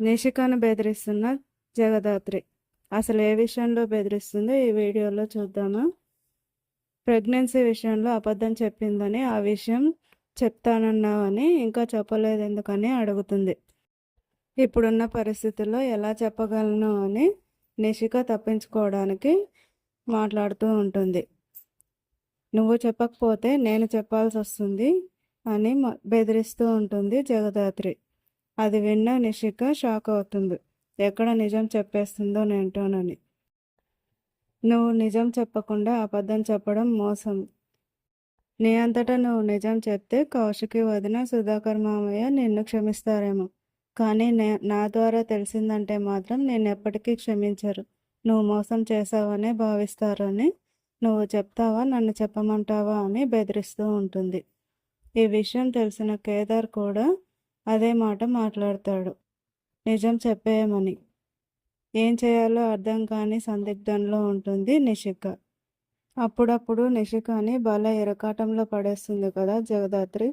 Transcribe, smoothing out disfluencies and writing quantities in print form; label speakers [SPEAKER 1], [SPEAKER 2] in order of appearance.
[SPEAKER 1] నిషికను బెదిరిస్తున్న జగదాత్రి. అసలు ఏ విషయంలో బెదిరిస్తుందో ఈ వీడియోలో చూద్దామా. ప్రెగ్నెన్సీ విషయంలో అబద్ధం చెప్పిందని, ఆ విషయం చెప్తానన్నావని ఇంకా చెప్పలేదు ఎందుకని అడుగుతుంది. ఇప్పుడున్న పరిస్థితుల్లో ఎలా చెప్పగలను అని నిషిక తప్పించుకోవడానికి మాట్లాడుతూ ఉంటుంది. నువ్వు చెప్పకపోతే నేను చెప్పాల్సి వస్తుంది అని బెదిరిస్తూ ఉంటుంది జగదాత్రి. అది విన్న నిషిక షాక్ అవుతుంది. ఎక్కడ నిజం చెప్పేస్తుందో నేంటోనని. నువ్వు నిజం చెప్పకుండా అబద్ధం చెప్పడం మోసం. నీ అంతటా నువ్వు నిజం చెప్తే కౌశికి వదిన, సుధాకర్ మామయ్య నిన్ను క్షమిస్తారేమో, కానీ నా ద్వారా తెలిసిందంటే మాత్రం నేను ఎప్పటికీ క్షమించరు. నువ్వు మోసం చేసావనే భావిస్తారని. నువ్వు చెప్తావా, నన్ను చెప్పమంటావా అని బెదిరిస్తూ ఉంటుంది. ఈ విషయం తెలిసిన కేదార్ కూడా అదే మాట మాట్లాడతాడు, నిజం చెప్పేయమని. ఏం చేయాలో అర్థం కాని సందిగ్ధంలో ఉంటుంది నిషిక. అప్పుడప్పుడు నిషికని భలే ఇరకాటంలో పడేస్తుంది కదా జగదాత్రి.